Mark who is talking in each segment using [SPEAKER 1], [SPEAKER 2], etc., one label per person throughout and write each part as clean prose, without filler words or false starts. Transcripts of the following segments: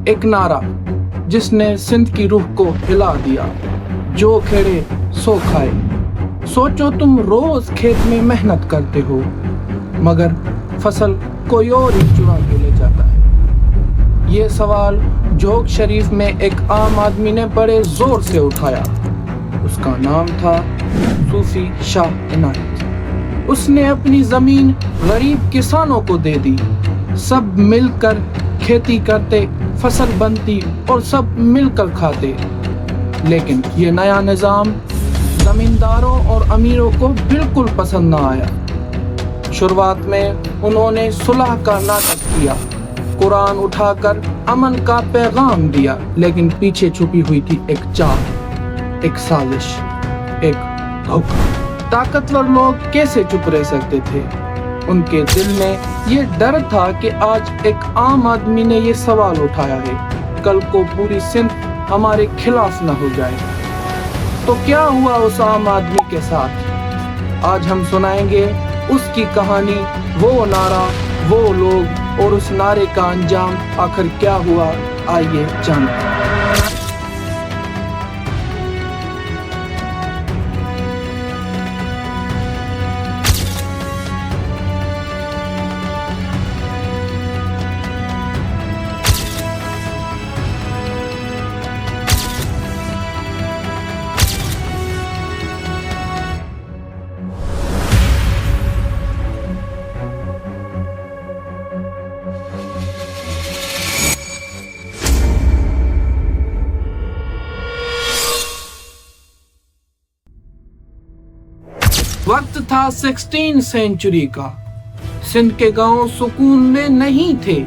[SPEAKER 1] ایک نعرہ جس نے سندھ کی روح کو ہلا دیا، جو کھیڑے سو کھائے۔ سوچو تم روز کھیت میں محنت کرتے ہو مگر فصل کوئی اور ہی چرا کے لے جاتا ہے۔ یہ سوال جھوگ شریف میں ایک عام آدمی نے بڑے زور سے اٹھایا۔ اس کا نام تھا صوفی شاہ عنایت۔ اس نے اپنی زمین غریب کسانوں کو دے دی، سب مل کر کھیتی کرتے، فصل بنتی اور سب مل کر کھاتے۔ لیکن یہ نیا نظام زمینداروں اور امیروں کو بالکل پسند نہ آیا۔ شروعات میں انہوں نے صلح کا ناٹک کیا، قرآن اٹھا کر امن کا پیغام دیا، لیکن پیچھے چھپی ہوئی تھی ایک چال، ایک سازش، ایک دھوکہ۔ طاقتور لوگ کیسے چپ رہ سکتے تھے؟ ان کے دل میں یہ ڈر تھا کہ آج ایک عام آدمی نے یہ سوال اٹھایا ہے، کل کو پوری سندھ ہمارے خلاف نہ ہو جائے۔ تو کیا ہوا اس عام آدمی کے ساتھ؟ آج ہم سنائیں گے اس کی کہانی، وہ نعرہ، وہ لوگ اور اس نعرے کا انجام آخر کیا ہوا، آئیے جانتے ہیں۔ وقت تھا 16 سینچری کا۔ سندھ کے گاؤں سکون میں نہیں تھے۔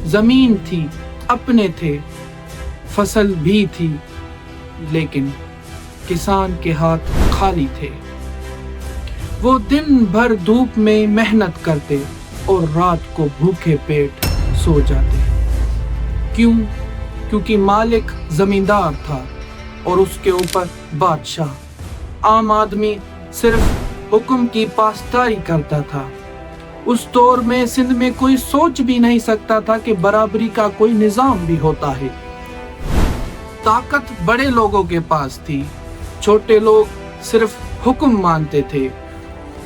[SPEAKER 1] زمین تھی، اپنے تھے، فصل بھی تھی، لیکن کسان کے ہاتھ خالی تھے۔ وہ دن بھر دھوپ میں محنت کرتے اور رات کو بھوکے پیٹ سو جاتے۔ کیوں؟ کیونکہ مالک زمیندار تھا اور اس کے اوپر بادشاہ۔ عام آدمی صرف حکم کی پاسداری کرتا تھا۔ اس دور میں سندھ میں کوئی سوچ بھی نہیں سکتا تھا کہ برابری کا کوئی نظام بھی ہوتا ہے۔ طاقت بڑے لوگوں کے پاس تھی، چھوٹے لوگ صرف حکم مانتے تھے۔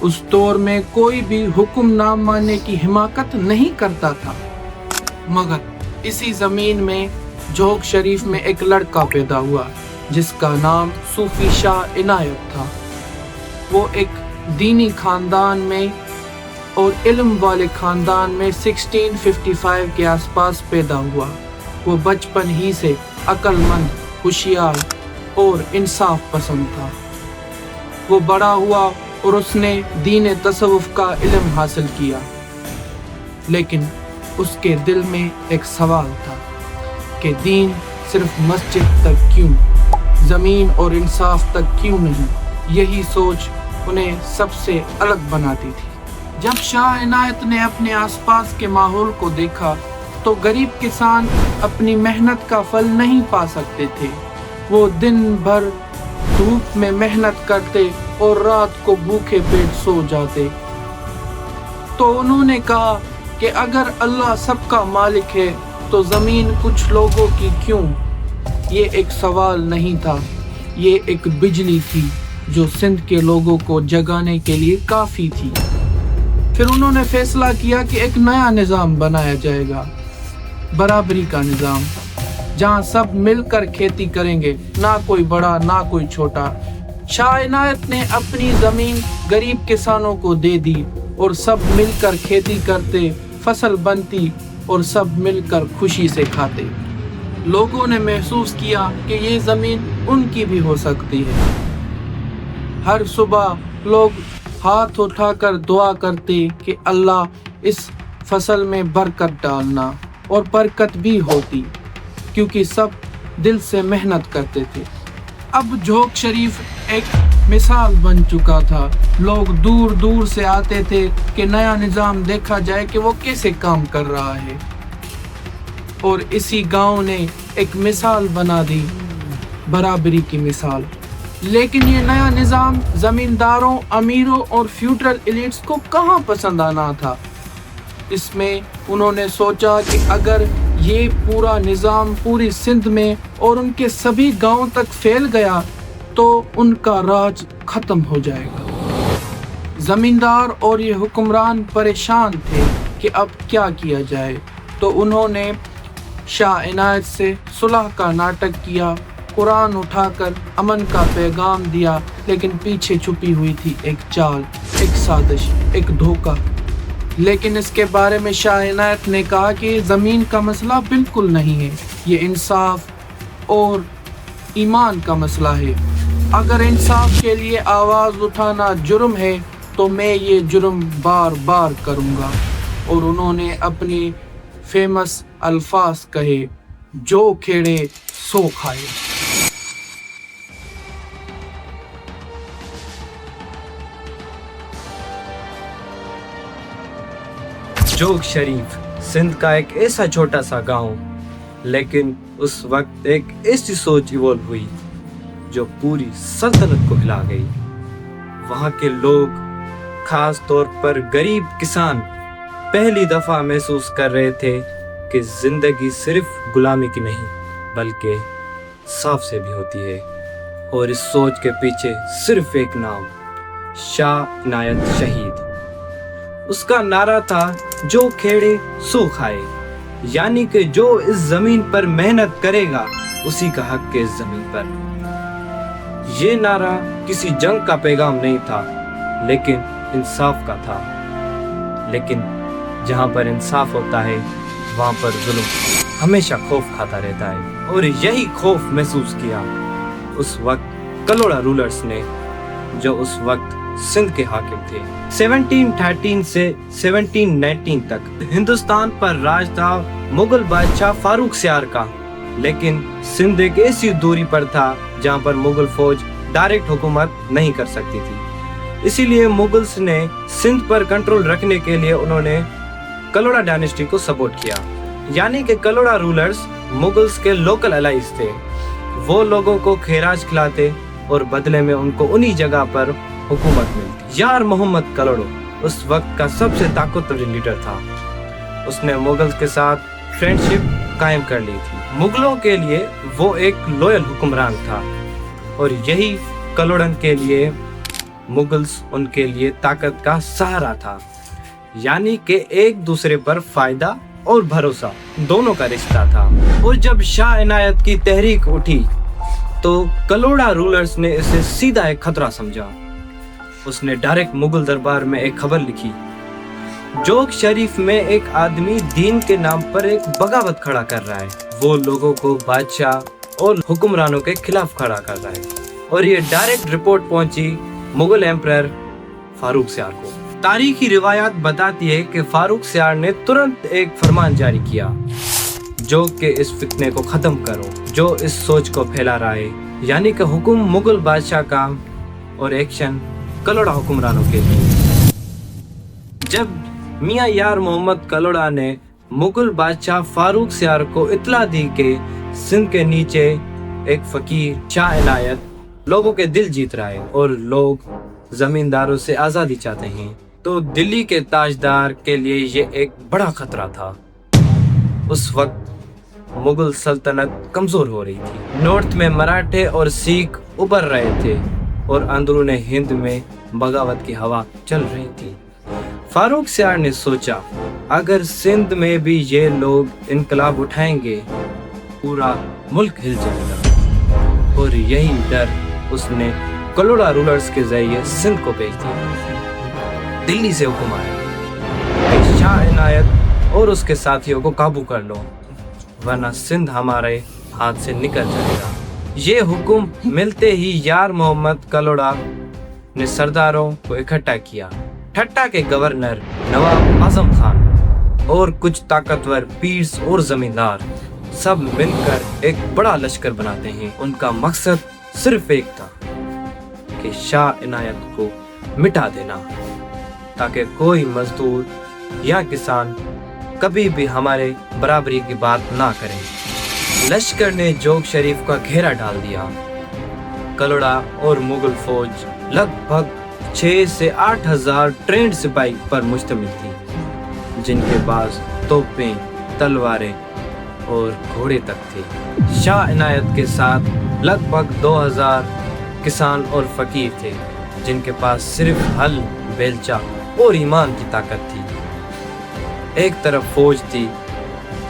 [SPEAKER 1] اس دور میں کوئی بھی حکم نہ ماننے کی حماقت نہیں کرتا تھا۔ مگر اسی زمین میں جھوگ شریف میں ایک لڑکا پیدا ہوا جس کا نام صوفی شاہ عنایت تھا۔ وہ ایک دینی خاندان میں اور علم والے خاندان میں 1655 کے آس پاس پیدا ہوا۔ وہ بچپن ہی سے عقل مند، ہوشیار اور انصاف پسند تھا۔ وہ بڑا ہوا اور اس نے دین تصوف کا علم حاصل کیا، لیکن اس کے دل میں ایک سوال تھا کہ دین صرف مسجد تک کیوں، زمین اور انصاف تک کیوں نہیں؟ یہی سوچ انہیں سب سے الگ بناتی تھی۔ جب شاہ عنایت نے اپنے آس پاس کے ماحول کو دیکھا تو غریب کسان اپنی محنت کا پھل نہیں پا سکتے تھے۔ وہ دن بھر دھوپ میں محنت کرتے اور رات کو بھوکے پیٹ سو جاتے۔ تو انہوں نے کہا کہ اگر اللہ سب کا مالک ہے تو زمین کچھ لوگوں کی کیوں؟ یہ ایک سوال نہیں تھا، یہ ایک بجلی تھی جو سندھ کے لوگوں کو جگانے کے لیے کافی تھی۔ پھر انہوں نے فیصلہ کیا کہ ایک نیا نظام بنایا جائے گا، برابری کا نظام، جہاں سب مل کر کھیتی کریں گے، نہ کوئی بڑا نہ کوئی چھوٹا۔ شاہ عنایت نے اپنی زمین غریب کسانوں کو دے دی اور سب مل کر کھیتی کرتے، فصل بنتی اور سب مل کر خوشی سے کھاتے۔ لوگوں نے محسوس کیا کہ یہ زمین ان کی بھی ہو سکتی ہے۔ ہر صبح لوگ ہاتھ اٹھا کر دعا کرتے کہ اللہ اس فصل میں برکت ڈالنا، اور برکت بھی ہوتی کیونکہ سب دل سے محنت کرتے تھے۔ اب جھوگ شریف ایک مثال بن چکا تھا۔ لوگ دور دور سے آتے تھے کہ نیا نظام دیکھا جائے کہ وہ کیسے کام کر رہا ہے، اور اسی گاؤں نے ایک مثال بنا دی، برابری کی مثال۔ لیکن یہ نیا نظام زمینداروں، امیروں اور فیوڈل ایلیٹس کو کہاں پسند آنا تھا۔ اس میں انہوں نے سوچا کہ اگر یہ پورا نظام پوری سندھ میں اور ان کے سبھی گاؤں تک پھیل گیا تو ان کا راج ختم ہو جائے گا۔ زمیندار اور یہ حکمران پریشان تھے کہ اب کیا کیا جائے، تو انہوں نے شاہ عنایت سے صلح کا ناٹک کیا، قرآن اٹھا کر امن کا پیغام دیا، لیکن پیچھے چھپی ہوئی تھی ایک چال، ایک سازش، ایک دھوکہ۔ لیکن اس کے بارے میں شاہ عنایت نے کہا کہ یہ زمین کا مسئلہ بالکل نہیں ہے، یہ انصاف اور ایمان کا مسئلہ ہے۔ اگر انصاف کے لیے آواز اٹھانا جرم ہے تو میں یہ جرم بار بار کروں گا۔ اور انہوں نے اپنے فیمس الفاظ کہے، جو کھیڑے سو کھائے۔
[SPEAKER 2] جوگ شریف سندھ کا ایک ایسا چھوٹا سا گاؤں، لیکن اس وقت ایک ایسی سوچ ایوالو ہوئی جو پوری سلطنت کو ہلا گئی۔ وہاں کے لوگ، خاص طور پر غریب کسان، پہلی دفعہ محسوس کر رہے تھے کہ زندگی صرف غلامی کی نہیں بلکہ صاف سے بھی ہوتی ہے۔ اور اس سوچ کے پیچھے صرف ایک نام، شاہ عنایت شہید۔ اس کا نعرہ تھا، جو کھیڑے سو کھائے، یعنی کہ جو اس زمین پر محنت کرے گا اسی کا حق ہے اس زمین پر۔ یہ نعرہ کسی جنگ کا پیغام نہیں تھا، لیکن انصاف کا تھا۔ لیکن جہاں پر انصاف ہوتا ہے وہاں پر ظلم ہمیشہ خوف کھاتا رہتا ہے، اور یہی خوف محسوس کیا اس وقت کلوڑا رولرز نے، جو اس وقت سندھ کے حاکم تھے۔ 1713 سے 1719 تک ہندوستان پر راج تھا مغل بادشاہ فاروق سیار کا، لیکن سندھ ایک ایسی دوری پر تھا جہاں پر مغل فوج ڈائریکٹ حکومت نہیں کر سکتی تھی۔ اسی لیے مغلز نے سندھ پر کنٹرول رکھنے کے لیے انہوں نے کلوڑا ڈائنیسٹی کو سپورٹ کیا، یعنی کہ کلوڑا رولرز مغلز کے لوکل الائز تھے۔ وہ لوگوں کو خیراج کھلاتے اور بدلے میں ان کو انہی جگہ پر حکومت ملتی۔ یار محمد کلوڑو اس وقت کا سب سے طاقتور لیڈر تھا۔ اس نے مغلز کے ساتھ فرینڈشپ قائم کر لی تھی۔ مغلوں کے لیے وہ ایک لویل حکمران تھا، اور یہی کلوڑن کے لیے مغلز ان کے لیے طاقت کا سہارا تھا، یعنی کہ ایک دوسرے پر فائدہ اور بھروسہ دونوں کا رشتہ تھا۔ اور جب شاہ عنایت کی تحریک اٹھی تو کلوڑا رولرز نے اسے سیدھا ایک خطرہ سمجھا۔ اس نے ڈائریکٹ مغل دربار میں ایک خبر لکھی، جوگ شریف میں ایک آدمی دین کے نام پر ایک بغاوت کھڑا کر رہا ہے، وہ لوگوں کو بادشاہ اور حکمرانوں کے خلاف کھڑا کر رہا ہے۔ اور یہ ڈائریکٹ رپورٹ پہنچی مغل ایمپرر فاروق سیار کو۔ تاریخی روایات بتاتی ہے کہ فاروق سیار نے ترنت ایک فرمان جاری کیا، جو کہ اس فتنے کو ختم کرو جو اس سوچ کو پھیلا رہا ہے، یعنی کہ حکم مغل بادشاہ کا اور ایکشن کلوڑا حکمرانوں کے لیے۔ جب میاں یار محمد کلوڑا نے مغل بادشاہ فاروق سیار کو اطلاع دی کہ سندھ کے نیچے ایک فقیر شاہ عنایت لوگوں کے دل جیت رہا ہے اور لوگ زمینداروں سے آزادی چاہتے ہیں، تو دلی کے تاجدار کے لیے یہ ایک بڑا خطرہ تھا۔ اس وقت مغل سلطنت کمزور ہو رہی تھی، نارتھ میں مراٹھے اور سکھ ابھر رہے تھے اور اندرون ہند میں بغاوت کی ہوا چل رہی تھی۔ فاروق سیار نے سوچا، اگر سندھ میں بھی یہ لوگ انقلاب اٹھائیں گے پورا ملک ہل جائے گا، اور یہی ڈر اس نے کلوڑا رولرز کے ذریعے سندھ کو بھیج دیا۔ دلی سے حکم آیا کہ شاہ عنایت اور اس کے ساتھیوں کو قابو کر لو، ورنہ سندھ ہمارے ہاتھ سے نکل جائے گا۔ یہ حکم ملتے ہی یار محمد کلوڑا نے سرداروں کو اکٹھا کیا۔ ٹھٹا کے گورنر نواب اعظم خان اور کچھ طاقتور پیرس اور زمیندار سب مل کر ایک بڑا لشکر بناتے ہیں۔ ان کا مقصد صرف ایک تھا کہ شاہ عنایت کو مٹا دینا، تاکہ کوئی مزدور یا کسان کبھی بھی ہمارے برابری کی بات نہ کرے۔ لشکر نے جوگ شریف کا گھیرا ڈال دیا۔ کلوڑا اور مغل فوج لگ بھگ 6 سے 8 ہزار ٹرینڈ سپاہی پر مشتمل تھی، جن کے پاس توپیں، تلواریں اور گھوڑے تک تھے۔ شاہ عنایت کے ساتھ لگ بھگ 2000 کسان اور فقیر تھے جن کے پاس صرف ہل، بیلچہ اور ایمان کی طاقت تھی۔ ایک طرف فوج تھی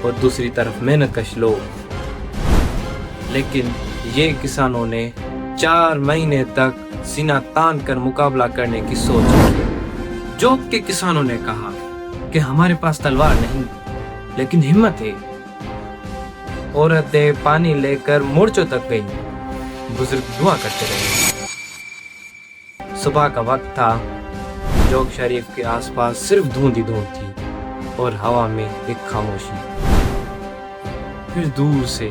[SPEAKER 2] اور دوسری طرف محنت کش لوگ، لیکن یہ کسانوں نے 4 مہینے تک سینہ تان کر مقابلہ کرنے کی سوچ کی۔ جوگ کے کسانوں نے کہا کہ ہمارے پاس تلوار نہیں لیکن ہمت ہے۔ عورتیں پانی لے کر مورچوں تک گئیں، بزرگ دعا کرتے رہے۔ صبح کا وقت تھا، جوگ شریف کے آس پاس صرف دھند ہی دھند تھی اور ہوا میں ایک خاموشی۔ پھر دور سے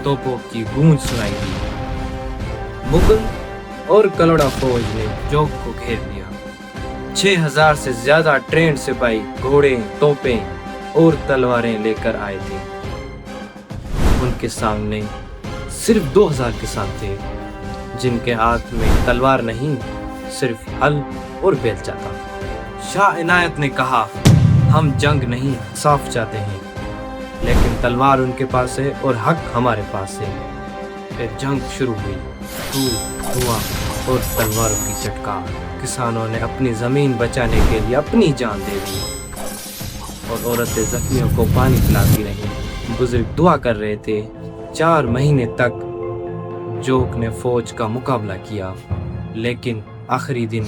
[SPEAKER 2] توپوں کی گونج سنائی دی۔ مغل اور کلوڑا فوج نے جوگ کو گھیر لیا۔ 6000 سے زیادہ ٹرینڈ سپاہی گھوڑے، توپیں اور تلواریں لے کر آئے تھے۔ ان کے سامنے صرف 2000 کسان تھے جن کے ہاتھ میں تلوار نہیں، صرف ہل اور بیلچہ تھا۔ شاہ عنایت نے کہا، ہم جنگ نہیں صاف چاہتے ہیں، لیکن تلوار ان کے پاس ہے اور حق ہمارے پاس ہے۔ پھر جنگ شروع ہوئی، دھواں اور تلواروں کی چٹکار۔ کسانوں نے اپنی زمین بچانے کے لیے اپنی جان دے دی اور عورتیں زخمیوں کو پانی پلاتی رہیں۔ بزرگ دعا کر رہے تھے۔ 4 مہینے تک جوگ نے فوج کا مقابلہ کیا، لیکن آخری دن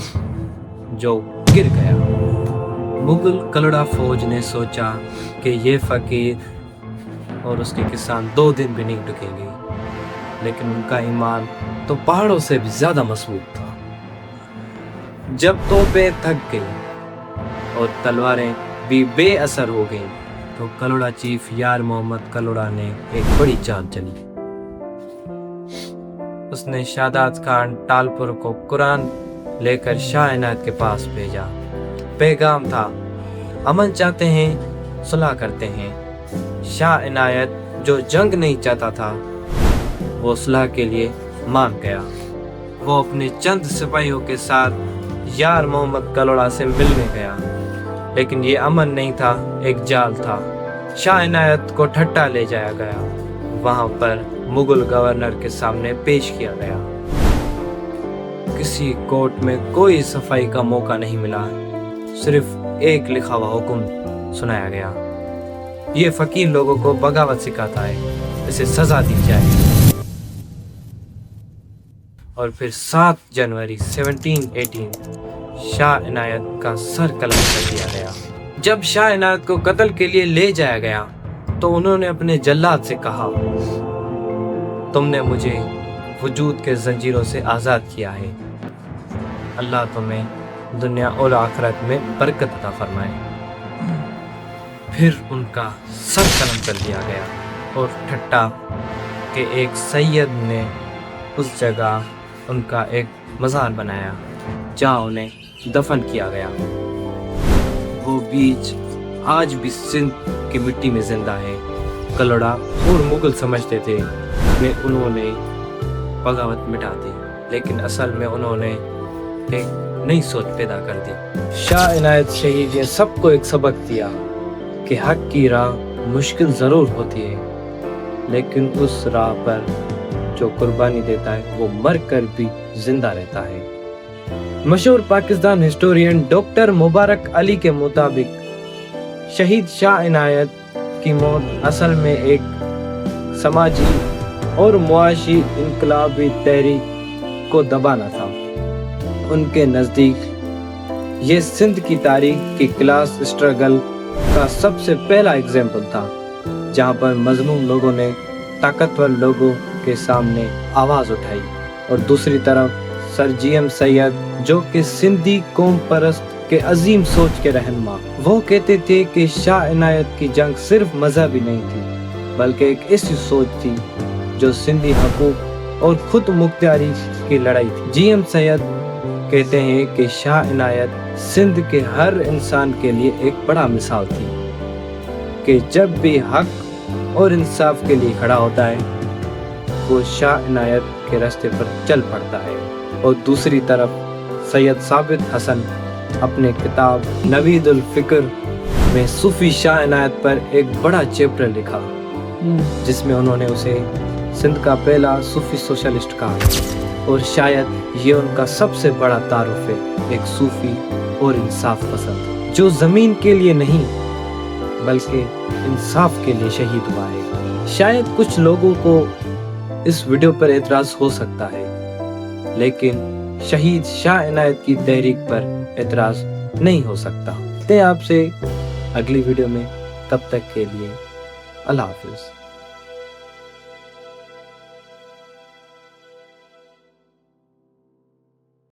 [SPEAKER 2] جوگ گر گیا۔ مغل کلوڑا فوج نے سوچا کہ یہ فقیر اور اس کے کسان 2 دن بھی نہیں ٹکیں گے، لیکن ان کا ایمان تو پہاڑوں سے بھی زیادہ مضبوط تھا۔ جب توپیں تھک گئی اور تلواریں بھی بے اثر ہو گئیں تو کلوڑا چیف یار محمد کلوڑا نے ایک بڑی چال چلی۔ اس نے شاداد خان ٹالپور کو قرآن لے کر شاہ عنایت کے پاس بھیجا۔ پیغام تھا، امن چاہتے ہیں، صلح کرتے ہیں۔ شاہ عنایت جو جنگ نہیں چاہتا تھا وہ صلح کے لیے مان گیا۔ وہ اپنے چند سپاہیوں کے ساتھ یار محمد کلوڑا سے ملنے گیا، لیکن یہ امن نہیں تھا، ایک جال تھا۔ شاہ عنایت کو ٹھٹا لے جایا گیا، وہاں پر مغل گورنر کے سامنے پیش کیا گیا۔ کسی کورٹ میں کوئی صفائی کا موقع نہیں ملا، صرف ایک لکھا ہوا حکم سنایا گیا، یہ فقیر لوگوں کو بغاوت سکھاتا ہے، اسے سزا دی جائے۔ اور پھر 7 جنوری 1718 شاہ عنایت کا سر قلم کر دیا گیا۔ جب شاہ عنایت کو قتل کے لیے لے جایا گیا تو انہوں نے اپنے جلاد سے کہا، تم نے مجھے وجود کے زنجیروں سے آزاد کیا ہے، اللہ تمہیں دنیا اور آخرت میں برکت عطا فرمائے۔ پھر ان کا سر قلم کر دیا گیا اور ٹھٹا کے ایک سید نے اس جگہ ان کا ایک مزار بنایا جہاں انہیں دفن کیا گیا۔ وہ بیج آج بھی سندھ کی مٹی میں زندہ ہے۔ کلوڑا اور مغل سمجھتے تھے کہ انہوں نے بغاوت مٹا دی، لیکن اصل میں انہوں نے ایک نئی سوچ پیدا کر دی۔ شاہ عنایت شہید نے سب کو ایک سبق دیا کہ حق کی راہ مشکل ضرور ہوتی ہے، لیکن اس راہ پر جو قربانی دیتا ہے وہ مر کر بھی زندہ رہتا ہے۔ مشہور پاکستان ہسٹورین ڈاکٹر مبارک علی کے مطابق شہید شاہ عنایت کی موت اصل میں ایک سماجی اور معاشی انقلابی تحریک کو دبانا تھا۔ ان کے نزدیک یہ سندھ کی تاریخ کی کلاس اسٹرگل کا سب سے پہلا ایگزامپل تھا، جہاں پر مظلوم لوگوں نے طاقتور لوگوں کے سامنے آواز اٹھائی، اور دوسری طرف سر جی ایم سید جو کہ سندھی قوم پرست کے عظیم سوچ کے رہنما، وہ کہتے تھے کہ شاہ عنایت کی جنگ صرف مذہبی نہیں تھی بلکہ ایک ایسی سوچ تھی جو سندھی حقوق اور خود مختاری کی لڑائی تھی۔ جی ایم سید کہتے ہیں کہ شاہ عنایت سندھ کے ہر انسان کے لیے ایک بڑا مثال تھی کہ جب بھی حق اور انصاف کے لیے کھڑا ہوتا ہے وہ شاہ عنایت کے راستے پر چل پڑتا ہے۔ اور دوسری طرف سید ثابت حسن اپنے کتاب نوید الفکر میں صوفی شاہ عنایت پر ایک بڑا چیپٹر لکھا جس میں انہوں نے اسے سندھ کا پہلا صوفی سوشلسٹ کہا، اور شاید یہ ان کا سب سے بڑا تعارف ہے، ایک صوفی اور انصاف پسند جو زمین کے لیے نہیں بلکہ انصاف کے لیے شہید ہوا ہے۔ شاید کچھ لوگوں کو اس ویڈیو پر اعتراض ہو سکتا ہے، لیکن شہید شاہ عنایت کی تحریک پر اعتراض نہیں ہو سکتا۔ ملتے ہیں آپ سے اگلی ویڈیو میں، تب تک کے لیے اللہ حافظ۔